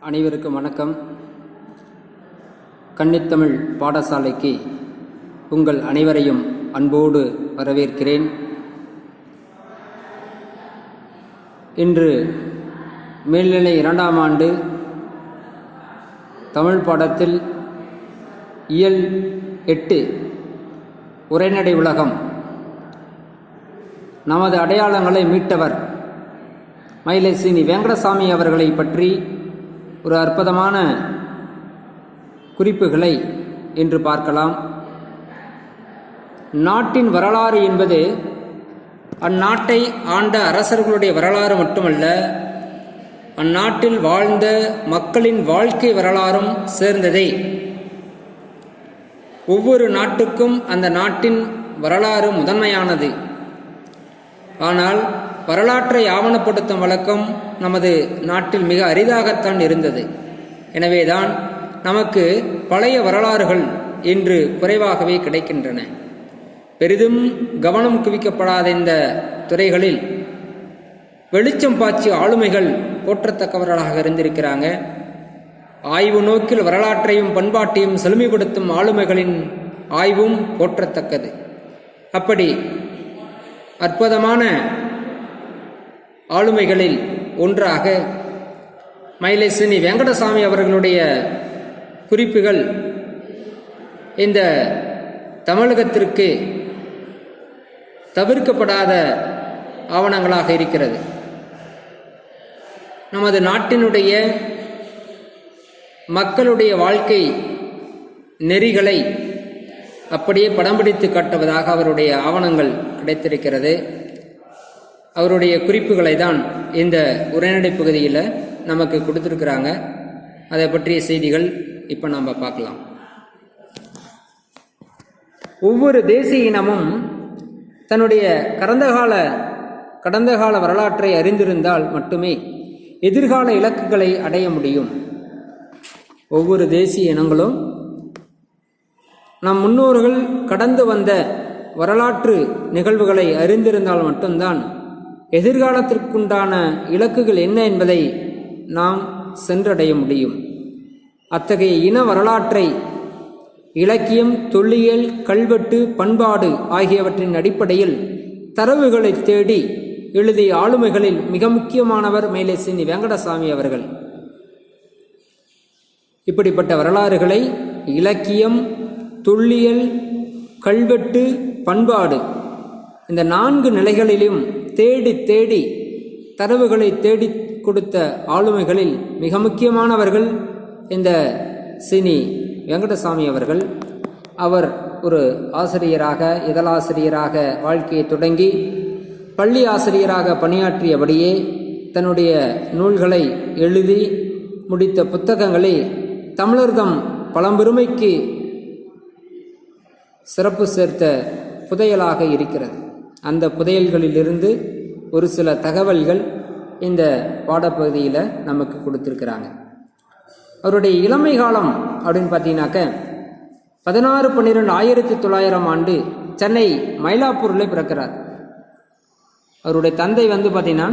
அனைவருக்கும் வணக்கம். கன்னித்தமிழ் பாடசாலைக்கு உங்கள் அனைவரையும் அன்போடு வரவேற்கிறேன். இன்று மேல்நிலை 2ஆம் ஆண்டு தமிழ் பாடத்தில் இயல் 8 உரைநடை உலகம் நமது அடையாளங்களை மீட்டவர் மயிலை சீனி வெங்கடசாமி அவர்களை பற்றி ஒரு அற்புதமான குறிப்புகளை இன்று பார்க்கலாம். நாட்டின் வரலாறு என்பது அந்நாட்டை ஆண்ட அரசர்களுடைய வரலாறு மட்டுமல்ல, அந்நாட்டில் வாழ்ந்த மக்களின் வாழ்க்கை வரலாறும் சேர்ந்ததே. ஒவ்வொரு நாட்டுக்கும் அந்த நாட்டின் வரலாறு முதன்மையானது. ஆனால் வரலாற்றை ஆவணப்படுத்தும் வழக்கம் நமது நாட்டில் மிக அரிதாகத்தான் இருந்தது. எனவேதான் நமக்கு பழைய வரலாறுகள் இன்று குறைவாகவே கிடைக்கின்றன. பெரிதும் கவனம் குவிக்கப்படாத இந்த துறைகளில் வெளிச்சம் பாய்ச்சி ஆளுமைகள் போற்றத்தக்கவர்களாக இருந்திருக்கிறாங்க. ஆய்வு நோக்கில் வரலாற்றையும் பண்பாட்டையும் செழுமைப்படுத்தும் ஆளுமைகளின் ஆய்வும் போற்றத்தக்கது. அப்படி அற்புதமான ஆளுமைகளில் ஒன்றாக மயிலை சீனி வெங்கடசாமி அவர்களுடைய குறிப்புகள் இந்த தமிழகத்திற்கு தவிர்க்கப்படாத ஆவணங்களாக இருக்கிறது. நமது நாட்டினுடைய மக்களுடைய வாழ்க்கை நெறிகளை அப்படியே படம் பிடித்து காட்டுவதாக அவருடைய ஆவணங்கள் கிடைத்திருக்கிறது. அவருடைய குறிப்புகளை தான் இந்த உரைநடை பகுதியில் நமக்கு கொடுத்துருக்குறாங்க. அதை பற்றிய செய்திகள் இப்போ நம்ம பார்க்கலாம். ஒவ்வொரு தேசிய இனமும் தன்னுடைய கடந்த கால வரலாற்றை அறிந்திருந்தால் மட்டுமே எதிர்கால இலக்குகளை அடைய முடியும். ஒவ்வொரு தேசிய இனங்களும் நம் முன்னோர்கள் கடந்து வந்த வரலாற்று நிகழ்வுகளை அறிந்திருந்தால் மட்டும்தான் எதிர்காலத்திற்குண்டான இலக்குகள் என்ன என்பதை நாம் சென்றடைய முடியும். அத்தகைய இன வரலாற்றை இலக்கியம், தொல்லியல், கல்வெட்டு, பண்பாடு ஆகியவற்றின் அடிப்படையில் தரவுகளை தேடி எழுதிய ஆளுமைகளில் மிக முக்கியமானவர் மயிலை சீனி வெங்கடசாமி அவர்கள். இப்படிப்பட்ட வரலாறுகளை இலக்கியம், தொல்லியல், கல்வெட்டு, பண்பாடு இந்த 4 நிலைகளிலும் தேடி தேடி தரவுகளை தேடி கொடுத்த ஆளுமைகளில் மிக முக்கியமானவர்கள் இந்த சீனி வெங்கடசாமி அவர்கள். அவர் ஒரு ஆசிரியராக, இதழாசிரியராக வாழ்க்கையை தொடங்கி பள்ளி ஆசிரியராக பணியாற்றியபடியே தன்னுடைய நூல்களை எழுதி முடித்த புத்தகங்களை தமிழர்தம் பழம்பெருமைக்கு சிறப்பு சேர்த்த புதையலாக இருக்கிறது. அந்த புதையல்களிலிருந்து ஒரு சில தகவல்கள் இந்த பாடப்பகுதியில் நமக்கு கொடுத்துருக்கிறாங்க. அவருடைய இளமை காலம் அப்படின்னு பார்த்தீங்கன்னாக்க 16/12/1900 ஆண்டு சென்னை மயிலாப்பூரில் பிறக்கிறார். அவருடைய தந்தை பார்த்தீங்கன்னா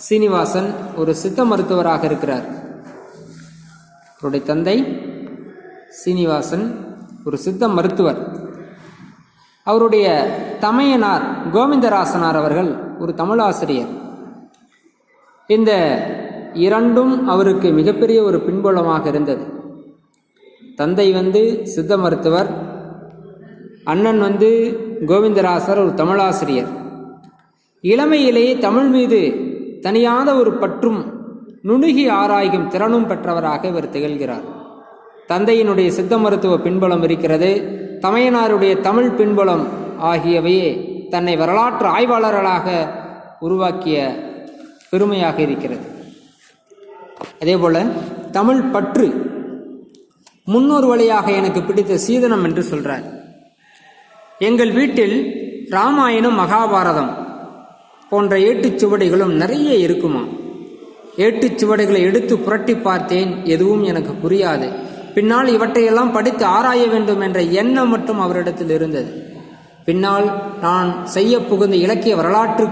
சீனிவாசன் ஒரு சித்த மருத்துவராக இருக்கிறார். அவருடைய தந்தை சீனிவாசன் ஒரு சித்த மருத்துவர். அவருடைய தமையனார் கோவிந்தராசனார் அவர்கள் ஒரு தமிழாசிரியர். இந்த இரண்டும் அவருக்கு மிகப்பெரிய ஒரு பின்புலமாக இருந்தது. தந்தை சித்த மருத்துவர், அண்ணன் கோவிந்தராசர் ஒரு தமிழாசிரியர். இளமையிலேயே தமிழ் மீது தனியாத ஒரு பற்றும் நுணுகி ஆராயும் திறனும் பெற்றவராக இவர் திகழ்கிறார். தந்தையினுடைய சித்த மருத்துவ பின்புலம் இருக்கிறது, தமையனாருடைய தமிழ் பின்புலம் ஆகியவையே தன்னை வரலாற்று ஆய்வாளர்களாக உருவாக்கிய பெருமையாக இருக்கிறது. அதேபோல தமிழ் பற்று முன்னோர் வழியாக எனக்கு பிடித்த சீதனம் என்று சொல்றார். எங்கள் வீட்டில் ராமாயணம், மகாபாரதம் போன்ற ஏட்டுச்சுவடிகளும் நிறைய இருக்குமா. ஏட்டுச்சுவடிகளை எடுத்து புரட்டி பார்த்தேன், எதுவும் எனக்கு புரியாது. பின்னால் இவற்றையெல்லாம் படித்து ஆராய வேண்டும் என்ற எண்ணம் மட்டும் அவரிடத்தில் இருந்தது. பின்னால் நான் செய்ய புகுந்த இலக்கிய வரலாற்று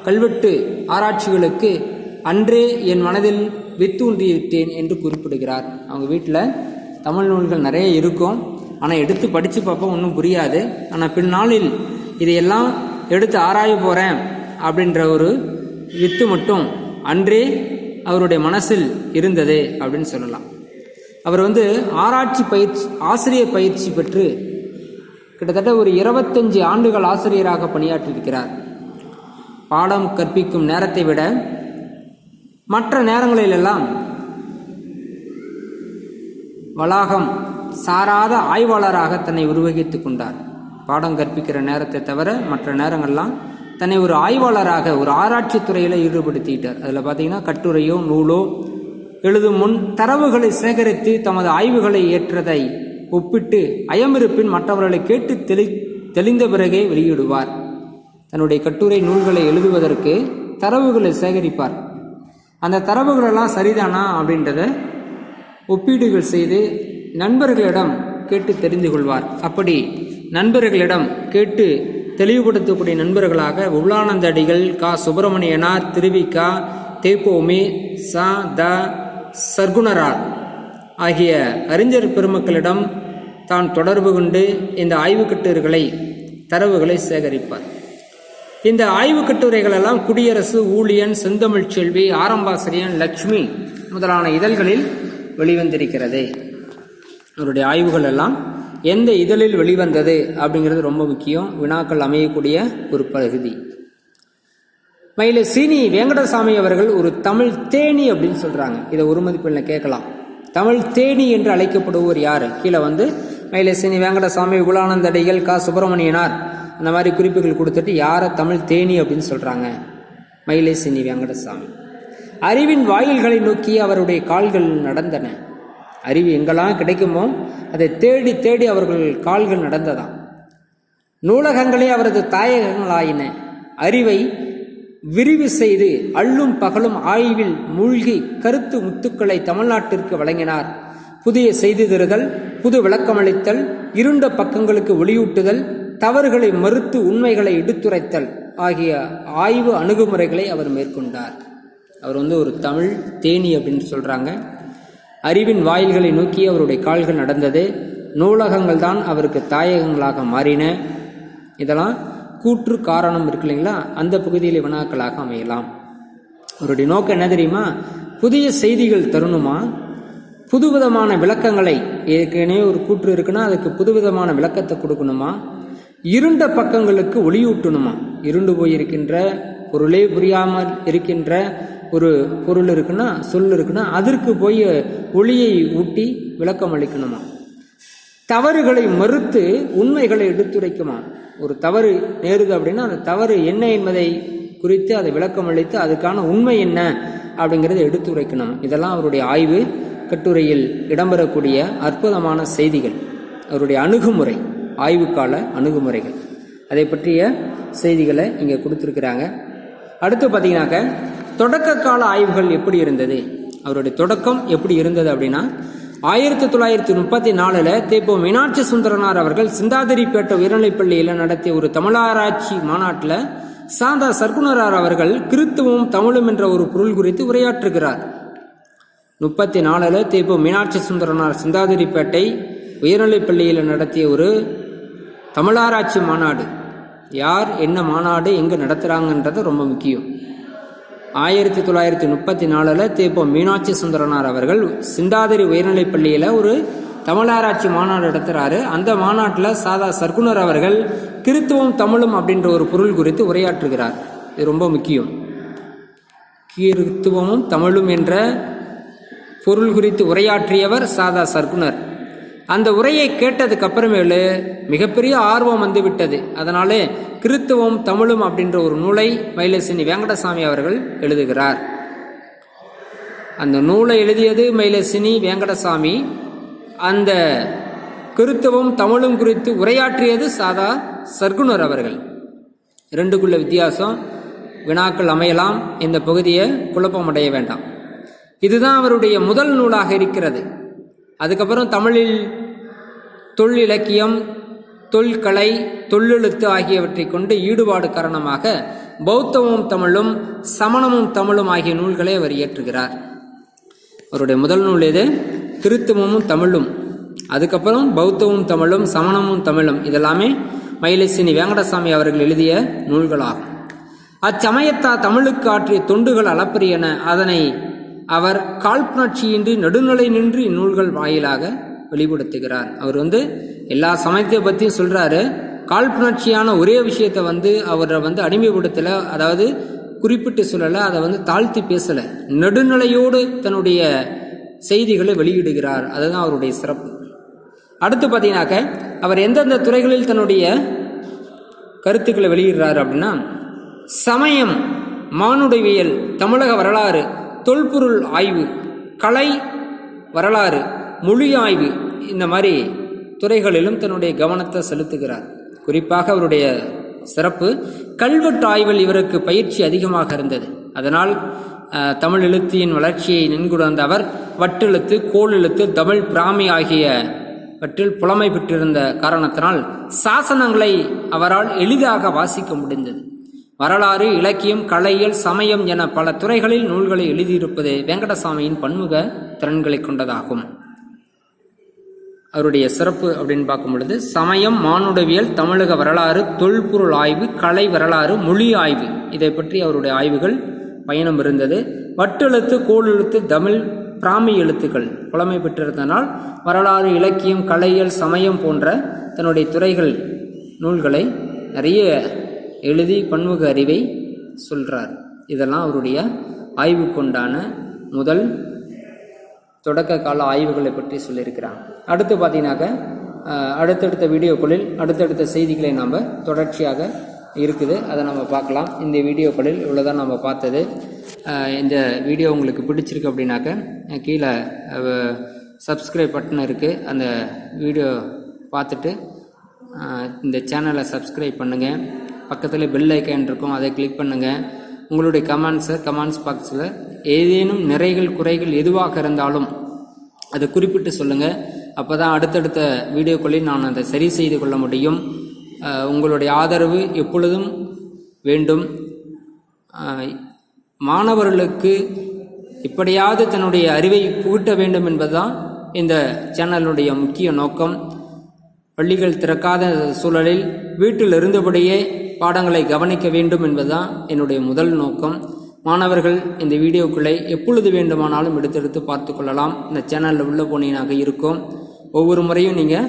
கல்வெட்டு ஆராய்ச்சிகளுக்கு அன்றே என் மனதில் வித்தூன்றி விட்டேன் என்று குறிப்பிடுகிறார். அவங்க வீட்டில் தமிழ் நூல்கள் நிறைய இருக்கும், ஆனால் எடுத்து படித்து பார்ப்போம் ஒன்றும் புரியாது. ஆனால் பின்னாளில் இதையெல்லாம் எடுத்து ஆராய போகிறேன் அப்படின்ற ஒரு வித்து மட்டும் அன்றே அவருடைய மனசில் இருந்தது அப்படின்னு சொல்லலாம். அவர் ஆசிரியர் பயிற்சி பெற்று கிட்டத்தட்ட ஒரு 25 ஆண்டுகள் ஆசிரியராக பணியாற்றியிருக்கிறார். பாடம் கற்பிக்கும் நேரத்தை விட மற்ற நேரங்களிலெல்லாம் வளாகம் சாராத ஆய்வாளராக தன்னை உருவகித்து கொண்டார். பாடம் கற்பிக்கிற நேரத்தை தவிர மற்ற நேரங்கள்லாம் தன்னை ஒரு ஆய்வாளராக ஒரு ஆராய்ச்சி துறையில் ஈடுபடுத்திட்டார். அதில் பார்த்தீங்கன்னா கட்டுரையோ நூலோ எழுதும் முன் தரவுகளை சேகரித்து தமது ஆய்வுகளை ஏற்றதை ஒப்பிட்டு அயமிருப்பின் மற்றவர்களை கேட்டு தெளிந்த பிறகே வெளியிடுவார். தன்னுடைய கட்டுரை நூல்களை எழுதுவதற்கு தரவுகளை சேகரிப்பார். அந்த தரவுகளெல்லாம் சரிதானா அப்படின்றத ஒப்பீடுகள் செய்து நண்பர்களிடம் கேட்டு தெரிந்து கொள்வார். அப்படி நண்பர்களிடம் கேட்டு தெளிவுபடுத்தக்கூடிய நண்பர்களாக உபலானந்த அடிகள், கா சுப்பிரமணியனார், திருவிக்கா, தேப்போமே, சா த சர்க்குணரார் ஆகிய அறிஞர் பெருமக்களிடம் தான் தொடர்பு கொண்டு இந்த ஆய்வுக்கட்டுரைகளை தரவுகளை சேகரிப்பார். இந்த ஆய்வுக்கட்டுரைகளெல்லாம் குடியரசு, ஊழியன், செந்தமிழ் செல்வி, ஆரம்பாசிரியன், லக்ஷ்மி முதலான இதழ்களில் வெளிவந்திருக்கிறது. அவருடைய ஆய்வுகள் எல்லாம் எந்த இதழில் வெளிவந்தது அப்படிங்கிறது ரொம்ப முக்கியம், வினாக்கள் அமையக்கூடிய ஒரு பகுதி. மயிலை சீனி வெங்கடசாமி அவர்கள் ஒரு தமிழ் தேனி அப்படின்னு சொல்றாங்க. இதை ஒரு மதிப்பெண்ணில் கேட்கலாம். தமிழ் தேனி என்று அழைக்கப்படுவோர் யாரு? கீழே மயிலை சீனி வெங்கடசாமி, உபலானந்த அடிகள், கா சுப்பிரமணியனார் அந்த மாதிரி குறிப்புகள் கொடுத்துட்டு யாரை தமிழ் தேனி அப்படின்னு சொல்றாங்க? மயிலை சீனி வெங்கடசாமி. அறிவின் வாயில்களை நோக்கி அவருடைய கால்கள் நடந்தன. அறிவு எங்கெல்லாம் கிடைக்குமோ அதை தேடி தேடி அவர்கள் கால்கள் நடந்ததாம். நூலகங்களே அவரது தாயகங்களாயின. அறிவை விரிவு செய்து அள்ளும் பகலும் ஆய்வில் மூழ்கி கருத்து முத்துக்களை தமிழ்நாட்டிற்கு வழங்கினார். புதிய செய்தி தருதல், புது விளக்கமளித்தல், இருண்ட பக்கங்களுக்கு ஒளியூட்டுதல், தவறுகளை மறுத்து உண்மைகளை எடுத்துரைத்தல் ஆகிய ஆய்வு அணுகுமுறைகளை அவர் மேற்கொண்டார். அவர் ஒரு தமிழ் தேனி அப்படின்னு சொல்றாங்க. அறிவின் வாயில்களை நோக்கி அவருடைய கால்கள் நடந்தது. நூலகங்கள் தான் அவருக்கு தாயகங்களாக மாறின. இதெல்லாம் கூற்று காரணம் இருக்கு இல்லைங்களா, அந்த பகுதியில் வினாக்களாக அமையலாம். அவருடைய நோக்கம் என்ன தெரியுமா? புதிய செய்திகள் தரணுமா, புதுவிதமான விளக்கங்களை, ஏற்கனவே ஒரு கூற்று இருக்குன்னா அதுக்கு புதுவிதமான விளக்கத்தை கொடுக்கணுமா, இருண்ட பக்கங்களுக்கு ஒளியூட்டணுமா, இருண்டு போயிருக்கின்ற பொருளே புரியாமல் இருக்கின்ற ஒரு பொருள் இருக்குன்னா, சொல் இருக்குன்னா அதற்கு போய் ஒளியை ஊட்டி விளக்கம் அளிக்கணுமா, தவறுகளை மறுத்து உண்மைகளை எடுத்துரைக்குமா. ஒரு தவறு நேருது அப்படின்னா அந்த தவறு என்ன என்பதை குறித்து அதை விளக்கம் அளித்து அதுக்கான உண்மை என்ன அப்படிங்கிறத எடுத்துரைக்கணும். இதெல்லாம் அவருடைய ஆய்வு கட்டுரையில் இடம்பெறக்கூடிய அற்புதமான செய்திகள். அவருடைய அணுகுமுறை, ஆய்வுக்கால அணுகுமுறைகள், அதை பற்றிய செய்திகளை இங்கே கொடுத்துருக்குறாங்க. அடுத்து பார்த்தீங்கன்னாக்க தொடக்க கால ஆய்வுகள் எப்படி இருந்தது, அவருடைய தொடக்கம் எப்படி இருந்தது அப்படின்னா 1934 தேப்போ மீனாட்சி சுந்தரனார் அவர்கள் சிந்தாதிரிப்பேட்டை உயர்நிலைப்பள்ளியில் நடத்திய ஒரு தமிழாராய்ச்சி மாநாட்டில் சாந்தா சர்க்குணரார் அவர்கள் கிறித்துவம் தமிழும் என்ற ஒரு பொருள் குறித்து உரையாற்றுகிறார். 34 தேப்போ மீனாட்சி சுந்தரனார் சிந்தாதிரிப்பேட்டை உயர்நிலைப்பள்ளியில் நடத்திய ஒரு தமிழாராய்ச்சி மாநாடு. யார் என்ன மாநாடு எங்கே நடத்துகிறாங்கன்றது ரொம்ப முக்கியம். 1934 தேப்போ மீனாட்சி சுந்தரனார் அவர்கள் சிந்தாதிரி உயர்நிலைப்பள்ளியில் ஒரு தமிழாராய்ச்சி மாநாடு நடத்துகிறாரு. அந்த மாநாட்டில் சாதா சர்க்குணர் அவர்கள் கிறித்துவம் தமிழும் அப்படின்ற ஒரு பொருள் குறித்து உரையாற்றுகிறார். இது ரொம்ப முக்கியம். கிறித்துவமும் தமிழும் என்ற பொருள் குறித்து உரையாற்றியவர் சாதா சர்க்குணர். அந்த உரையை கேட்டதுக்கு அப்புறமேலு மிகப்பெரிய ஆர்வம் வந்து விட்டது. அதனால கிறித்துவம் தமிழும் அப்படின்ற ஒரு நூலை மயிலை சீனி வெங்கடசாமி அவர்கள் எழுதுகிறார். அந்த நூலை எழுதியது மயிலை சீனி வெங்கடசாமி. அந்த கிறித்துவம் தமிழும் குறித்து உரையாற்றியது சாதா சர்க்குணர் அவர்கள். ரெண்டுக்குள்ள வித்தியாசம், வினாக்கள் அமையலாம். இந்த பகுதியை குழப்பமடைய வேண்டாம். இதுதான் அவருடைய முதல் நூலாக இருக்கிறது. அதுக்கப்புறம் தமிழில் தொல்லிலக்கியம், தொல்கலை, தொல்லெழுத்து ஆகியவற்றை கொண்டு ஈடுபாடு காரணமாக பௌத்தமும் தமிழும், சமணமும் தமிழும் ஆகிய நூல்களை அவர் இயற்றுகிறார். அவருடைய முதல் நூல் எது? கிறித்துவமும் தமிழும். அதுக்கப்புறம் பௌத்தமும் தமிழும், சமணமும் தமிழும். இதெல்லாமே மயிலசினி வெங்கடசாமி அவர்கள் எழுதிய நூல்களாகும். அச்சமயத்தார் தமிழுக்கு ஆற்றிய தொண்டுகள் அளப்பரியன. அதனை அவர் காழ்ப்புணர்ச்சியின்றி நடுநிலை நின்று இந்நூல்கள் வாயிலாக வெளிப்படுத்துகிறார். அவர் எல்லா சமயத்தை பற்றியும் சொல்றாரு. காழ்ப்புணர்ச்சியான ஒரே விஷயத்தை அவரை அடிமைப்படுத்தலை, அதாவது குறிப்பிட்டு சொல்லலை, அதை தாழ்த்தி பேசலை. நடுநிலையோடு தன்னுடைய செய்திகளை வெளியிடுகிறார். அதுதான் அவருடைய சிறப்பு. அடுத்து பார்த்தீங்கன்னாக்க அவர் எந்தெந்த துறைகளில் தன்னுடைய கருத்துக்களை வெளியிடுறாரு அப்படின்னா, சமயம், மானுடவியல், தமிழக வரலாறு, தொல்பொருள் ஆய்வு, கலை வரலாறு, மொழி ஆய்வு, இந்த மாதிரி துறைகளிலும் தன்னுடைய கவனத்தை செலுத்துகிறார். குறிப்பாக அவருடைய சிறப்பு கல்வெட்டு ஆய்வில் இவருக்கு பயிற்சி அதிகமாக இருந்தது. அதனால் தமிழ் எழுத்தின் வளர்ச்சியை நன்குணர்ந்த அவர் வட்டெழுத்து, கோல் எழுத்து, தமிழ் பிராமி ஆகியவற்றில் புலமை பெற்றிருந்த காரணத்தினால் சாசனங்களை அவரால் எளிதாக வாசிக்க முடிந்தது. வரலாறு, இலக்கியம், கலையியல், சமயம் என பல துறைகளில் நூல்களை எழுதியிருப்பது வெங்கடசாமியின் பன்முக திறன்களை கொண்டதாகும். அவருடைய சிறப்பு அப்படின்னு பார்க்கும் பொழுது, சமயம், மானுடவியல், தமிழக வரலாறு, தொல்பொருள் ஆய்வு, கலை வரலாறு, மொழி ஆய்வு, இதை பற்றி அவருடைய ஆய்வுகள் பயணம் இருந்தது. வட்டெழுத்து, கோல் எழுத்து, தமிழ் பிராமி எழுத்துக்கள் புலமை பெற்றிருந்தனால் வரலாறு, இலக்கியம், கலையியல், சமயம் போன்ற தன்னுடைய துறைகள் நூல்களை நிறைய எழுதி பன்முக அறிவை சொல்றார். இதெல்லாம் அவருடைய ஆய்வுக்குண்டான முதல் தொடக்க கால ஆய்வுகளை பற்றி சொல்லியிருக்கிறாங்க. அடுத்து பார்த்தீங்கன்னாக்க அடுத்தடுத்த வீடியோக்களில் அடுத்தடுத்த செய்திகளை நாம் தொடர்ச்சியாக இருக்குது, அதை நம்ம பார்க்கலாம். இந்த வீடியோக்களில் இவ்வளோதான் நம்ம பார்த்தது. இந்த வீடியோ உங்களுக்கு பிடிச்சிருக்கு அப்படின்னாக்க கீழே சப்ஸ்கிரைப் பட்டன் இருக்குது, அந்த வீடியோ பார்த்துட்டு இந்த சேனலை சப்ஸ்கிரைப் பண்ணுங்கள். பக்கத்தில் பெல் ஐக்கான் இருக்கும், அதை கிளிக் பண்ணுங்கள். உங்களுடைய கமெண்ட்ஸ் பாக்ஸில் ஏதேனும் நிறைகள் குறைகள் எதுவாக இருந்தாலும் அதை குறிப்பிட்டு சொல்லுங்கள். அப்போ தான் அடுத்தடுத்த வீடியோக்களில் நான் அதை சரி செய்து கொள்ள முடியும். உங்களுடைய ஆதரவு எப்பொழுதும் வேண்டும். மாணவர்களுக்கு இப்படியாவது தன்னுடைய அறிவை புகட்ட வேண்டும் என்பதுதான் இந்த சேனலுடைய முக்கிய நோக்கம். பள்ளிகள் திறக்காத சூழலில் வீட்டில் இருந்தபடியே பாடங்களை கவனிக்க வேண்டும் என்பதுதான் என்னுடைய முதல் நோக்கம். மாணவர்கள் இந்த வீடியோக்களை எப்பொழுது வேண்டுமானாலும் எடுத்தெடுத்து பார்த்து கொள்ளலாம். இந்த சேனலில் உள்ள போனீங்கனாக இருக்கும். ஒவ்வொரு முறையும் நீங்கள்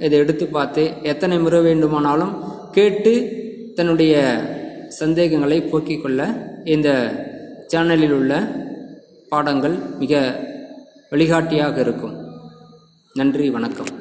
இதை எடுத்து பார்த்து எத்தனை முறை வேண்டுமானாலும் கேட்டு தன்னுடைய சந்தேகங்களை போக்கிக் கொள்ள இந்த சேனலில் உள்ள பாடங்கள் மிக வழிகாட்டியாக இருக்கும். நன்றி, வணக்கம்.